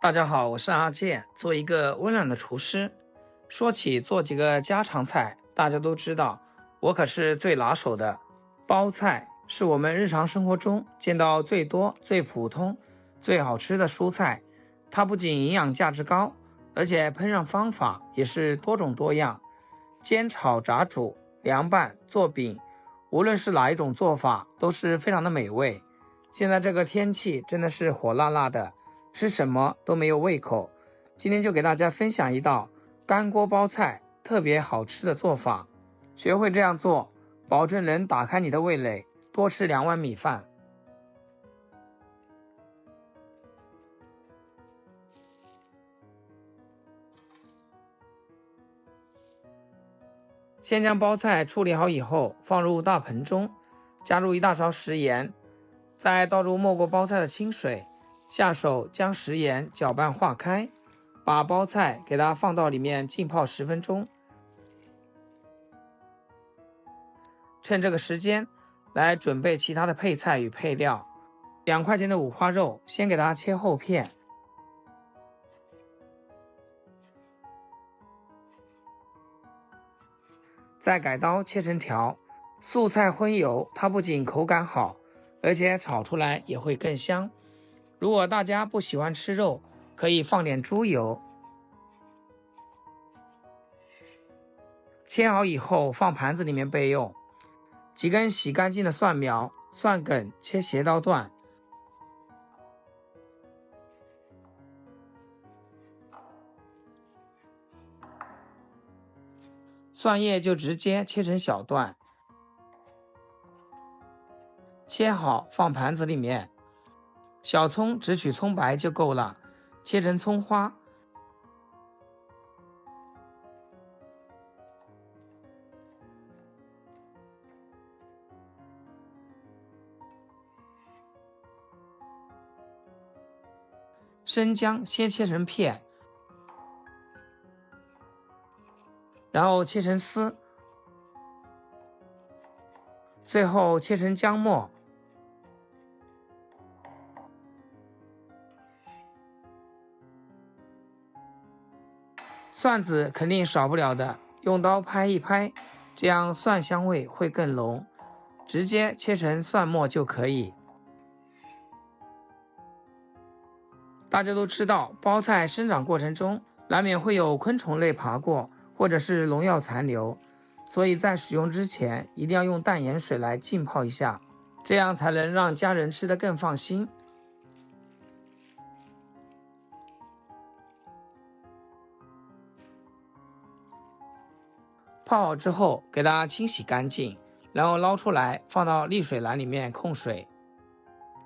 大家好，我是阿健，做一个温暖的厨师。说起做几个家常菜，大家都知道，我可是最拿手的包菜，是我们日常生活中见到最多、最普通、最好吃的蔬菜。它不仅营养价值高，而且烹饪方法也是多种多样，煎炒炸煮、凉拌、做饼，无论是哪一种做法，都是非常的美味。现在这个天气真的是火辣辣的，吃什么都没有胃口。今天就给大家分享一道干锅包菜特别好吃的做法，学会这样做，保证能打开你的味蕾，多吃2碗米饭。先将包菜处理好以后，放入大盆中，加入1大勺食盐，再倒入没过包菜的清水，下手将食盐搅拌化开，把包菜给它放到里面浸泡10分钟。趁这个时间来准备其他的配菜与配料。2块钱的五花肉先给它切厚片，再改刀切成条。素菜荤油，它不仅口感好，而且炒出来也会更香。如果大家不喜欢吃肉，可以放点猪油。切好以后放盘子里面备用。几根洗干净的蒜苗、蒜梗切斜刀段，蒜叶就直接切成小段，切好放盘子里面。小葱只取葱白就够了，切成葱花。生姜先切成片，然后切成丝，最后切成姜末。蒜子肯定少不了的，用刀拍一拍，这样蒜香味会更浓。直接切成蒜末就可以。大家都知道，包菜生长过程中难免会有昆虫类爬过，或者是农药残留，所以在使用之前一定要用淡盐水来浸泡一下，这样才能让家人吃得更放心。泡好之后给它清洗干净，然后捞出来放到沥水篮里面控水。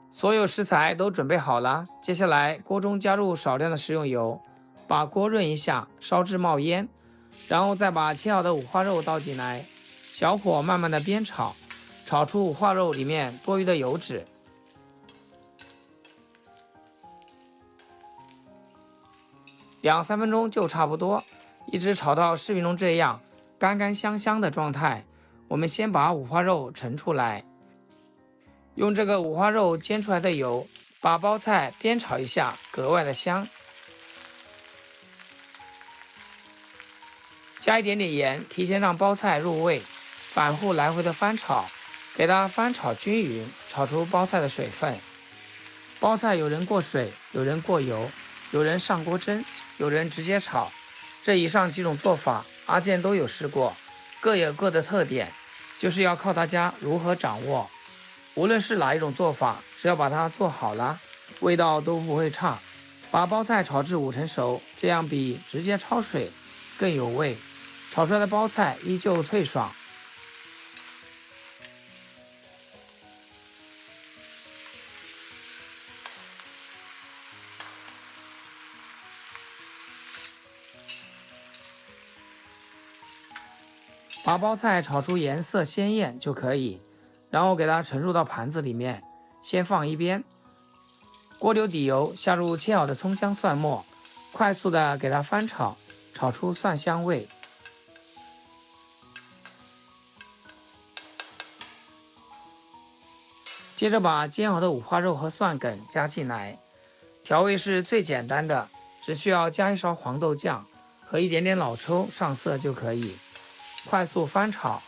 所有食材都准备好了，接下来锅中加入少量的食用油，把锅润一下，烧至冒烟，然后再把切好的五花肉倒进来，小火慢慢的煸炒，炒出五花肉里面多余的油脂。2-3分钟就差不多，一直炒到视频中这样干干香香的状态。我们先把五花肉盛出来，用这个五花肉煎出来的油把包菜煸炒一下，格外的香。加一点点盐，提前让包菜入味，反复来回的翻炒，给它翻炒均匀，炒出包菜的水分。包菜有人过水，有人过油，有人上锅蒸，有人直接炒，这以上几种做法阿健都有试过，各有各的特点，就是要靠大家如何掌握。无论是哪一种做法，只要把它做好了，味道都不会差。把包菜炒至5成熟，这样比直接焯水更有味，炒出来的包菜依旧脆爽。把包菜炒出颜色鲜艳就可以，然后给它盛入到盘子里面，先放一边。锅留底油，下入切好的葱姜蒜末，快速的给它翻炒，炒出蒜香味。接着把煎好的五花肉和蒜梗加进来，调味是最简单的，只需要加一勺黄豆酱和一点点老抽上色就可以，快速翻炒，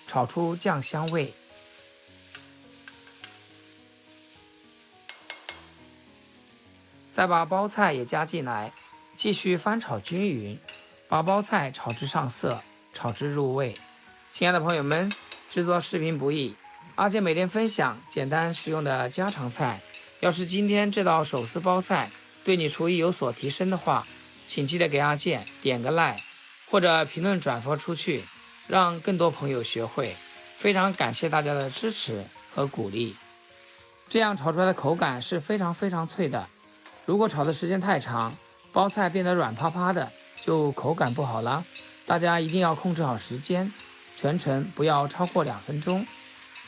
炒出酱香味。再把包菜也加进来，继续翻炒均匀，把包菜炒至上色，炒至入味。亲爱的朋友们，制作视频不易，阿健每天分享简单实用的家常菜。要是今天这道手撕包菜对你厨艺有所提升的话，请记得给阿健点个 like， 或者评论转发出去，让更多朋友学会。非常感谢大家的支持和鼓励。这样炒出来的口感是非常脆的。如果炒的时间太长，包菜变得软趴趴的，就口感不好了。大家一定要控制好时间，全程不要超过2分钟。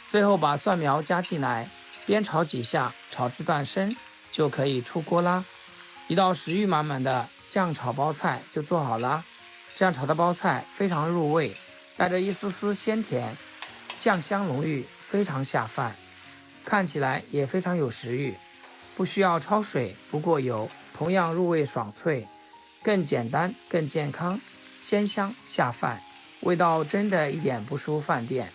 最后把蒜苗加进来，煸炒几下，炒至断生，就可以出锅啦。一道食欲满满的酱炒包菜就做好啦。这样炒的包菜非常入味，带着一丝丝鲜甜，酱香浓郁，非常下饭，看起来也非常有食欲。不需要焯水，不过油，同样入味爽脆，更简单更健康，鲜香下饭，味道真的一点不输饭店，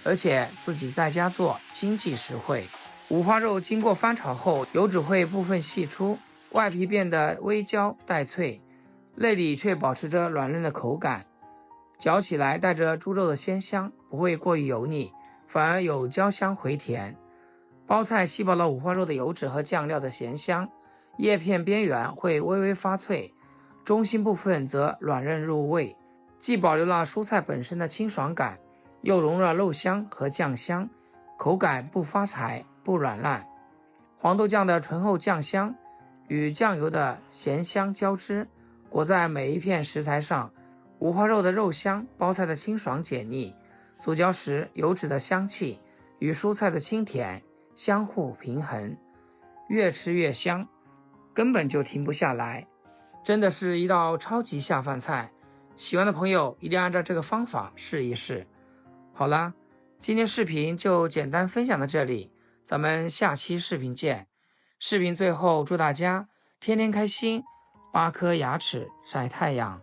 而且自己在家做经济实惠。五花肉经过翻炒后，油脂会部分析出，外皮变得微焦带脆，内里却保持着软嫩的口感，嚼起来带着猪肉的鲜香，不会过于油腻，反而有焦香回甜。包菜吸饱了五花肉的油脂和酱料的咸香，叶片边缘会微微发脆，中心部分则软韧入味，既保留了蔬菜本身的清爽感，又融入了肉香和酱香，口感不发柴不软烂。黄豆酱的醇厚酱香与酱油的咸香交织，裹在每一片食材上，五花肉的肉香，包菜的清爽解腻，组嚼时油脂的香气与蔬菜的清甜相互平衡，越吃越香，根本就停不下来，真的是一道超级下饭菜。喜欢的朋友一定按照这个方法试一试。好啦，今天视频就简单分享到这里，咱们下期视频见。视频最后祝大家天天开心，8颗牙齿晒太阳。